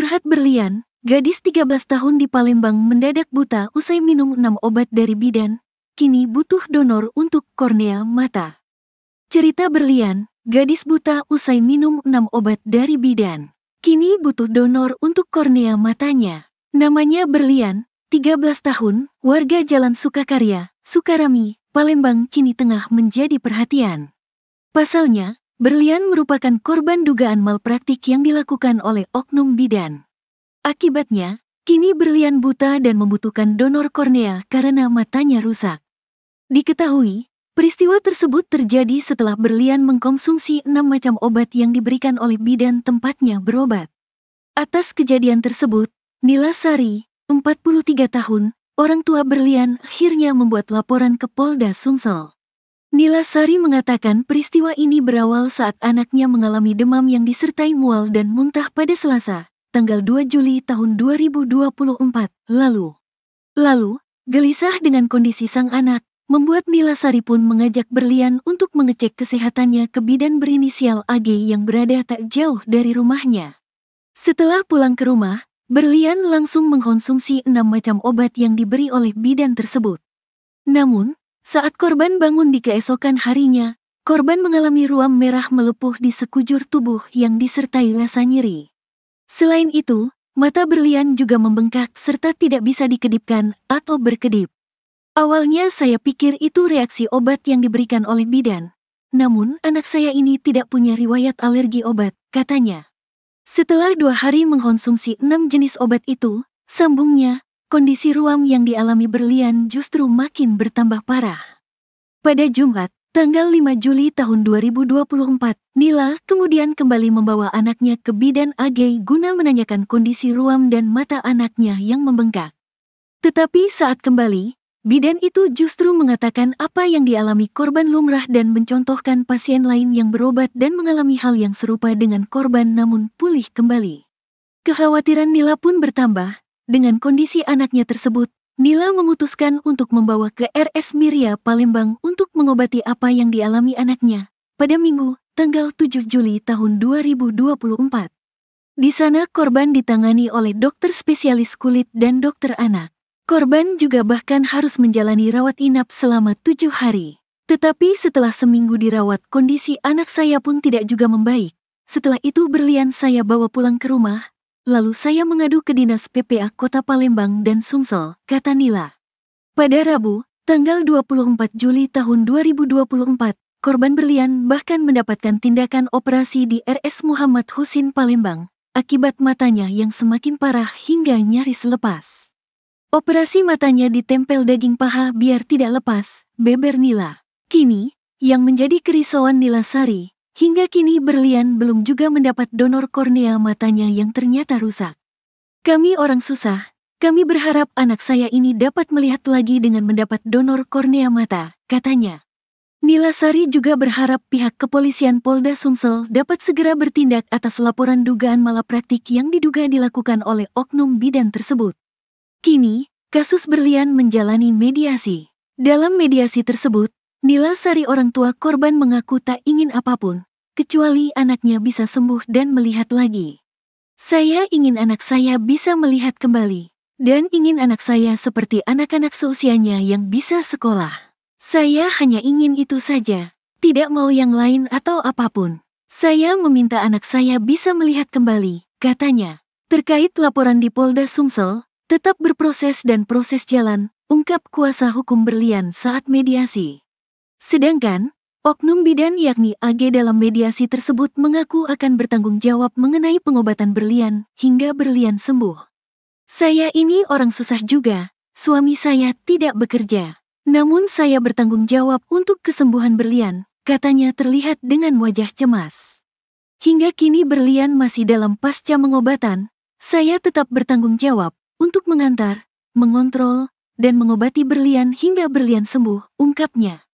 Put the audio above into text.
Curhat Berlian, gadis 13 tahun di Palembang mendadak buta usai minum 6 obat dari bidan, kini butuh donor untuk kornea mata. Cerita Berlian, gadis buta usai minum 6 obat dari bidan, kini butuh donor untuk kornea matanya. Namanya Berlian, 13 tahun, warga Jalan Sukakarya, Sukarami, Palembang kini tengah menjadi perhatian. Pasalnya, Berlian merupakan korban dugaan malpraktik yang dilakukan oleh oknum bidan. Akibatnya, kini Berlian buta dan membutuhkan donor kornea karena matanya rusak. Diketahui, peristiwa tersebut terjadi setelah Berlian mengkonsumsi 6 macam obat yang diberikan oleh bidan tempatnya berobat. Atas kejadian tersebut, Nila Sari, 43 tahun, orang tua Berlian akhirnya membuat laporan ke Polda Sumsel. Nila Sari mengatakan peristiwa ini berawal saat anaknya mengalami demam yang disertai mual dan muntah pada Selasa, tanggal 2 Juli tahun 2024 lalu. Gelisah dengan kondisi sang anak, membuat Nila Sari pun mengajak Berlian untuk mengecek kesehatannya ke bidan berinisial AG yang berada tak jauh dari rumahnya. Setelah pulang ke rumah, Berlian langsung mengkonsumsi 6 macam obat yang diberi oleh bidan tersebut. Namun, saat korban bangun di keesokan harinya, korban mengalami ruam merah melepuh di sekujur tubuh yang disertai rasa nyeri. Selain itu, mata Berlian juga membengkak serta tidak bisa dikedipkan atau berkedip. Awalnya saya pikir itu reaksi obat yang diberikan oleh bidan. Namun, anak saya ini tidak punya riwayat alergi obat, katanya. Setelah 2 hari mengkonsumsi 6 jenis obat itu, sambungnya, kondisi ruam yang dialami Berlian justru makin bertambah parah. Pada Jumat, tanggal 5 Juli tahun 2024, Nila kemudian kembali membawa anaknya ke bidan AG guna menanyakan kondisi ruam dan mata anaknya yang membengkak. Tetapi saat kembali, bidan itu justru mengatakan apa yang dialami korban lumrah dan mencontohkan pasien lain yang berobat dan mengalami hal yang serupa dengan korban namun pulih kembali. Kekhawatiran Nila pun bertambah. Dengan kondisi anaknya tersebut, Nila memutuskan untuk membawa ke RS Miria Palembang untuk mengobati apa yang dialami anaknya pada Minggu, tanggal 7 Juli tahun 2024. Di sana korban ditangani oleh dokter spesialis kulit dan dokter anak. Korban juga bahkan harus menjalani rawat inap selama 7 hari. Tetapi setelah seminggu dirawat, kondisi anak saya pun tidak juga membaik. Setelah itu Berlian saya bawa pulang ke rumah. Lalu saya mengadu ke Dinas PPA Kota Palembang dan Sumsel, kata Nila. Pada Rabu, tanggal 24 Juli tahun 2024, korban Berlian bahkan mendapatkan tindakan operasi di RS Muhammad Husin Palembang, akibat matanya yang semakin parah hingga nyaris lepas. Operasi matanya ditempel daging paha biar tidak lepas, beber Nila. Kini, yang menjadi kerisauan Nila Sari, hingga kini Berlian belum juga mendapat donor kornea matanya yang ternyata rusak. Kami orang susah, kami berharap anak saya ini dapat melihat lagi dengan mendapat donor kornea mata, katanya. Nila Sari juga berharap pihak kepolisian Polda Sumsel dapat segera bertindak atas laporan dugaan malapraktik yang diduga dilakukan oleh oknum bidan tersebut. Kini, kasus Berlian menjalani mediasi. Dalam mediasi tersebut, Nila Sari orang tua korban mengaku tak ingin apapun, kecuali anaknya bisa sembuh dan melihat lagi. Saya ingin anak saya bisa melihat kembali, dan ingin anak saya seperti anak-anak seusianya yang bisa sekolah. Saya hanya ingin itu saja, tidak mau yang lain atau apapun. Saya meminta anak saya bisa melihat kembali, katanya. Terkait laporan di Polda Sumsel, tetap berproses dan proses jalan, ungkap kuasa hukum Berlian saat mediasi. Sedangkan, oknum bidan yakni AG dalam mediasi tersebut mengaku akan bertanggung jawab mengenai pengobatan Berlian hingga Berlian sembuh. Saya ini orang susah juga, suami saya tidak bekerja. Namun saya bertanggung jawab untuk kesembuhan Berlian, katanya terlihat dengan wajah cemas. Hingga kini Berlian masih dalam pasca pengobatan, saya tetap bertanggung jawab untuk mengantar, mengontrol, dan mengobati Berlian hingga Berlian sembuh, ungkapnya.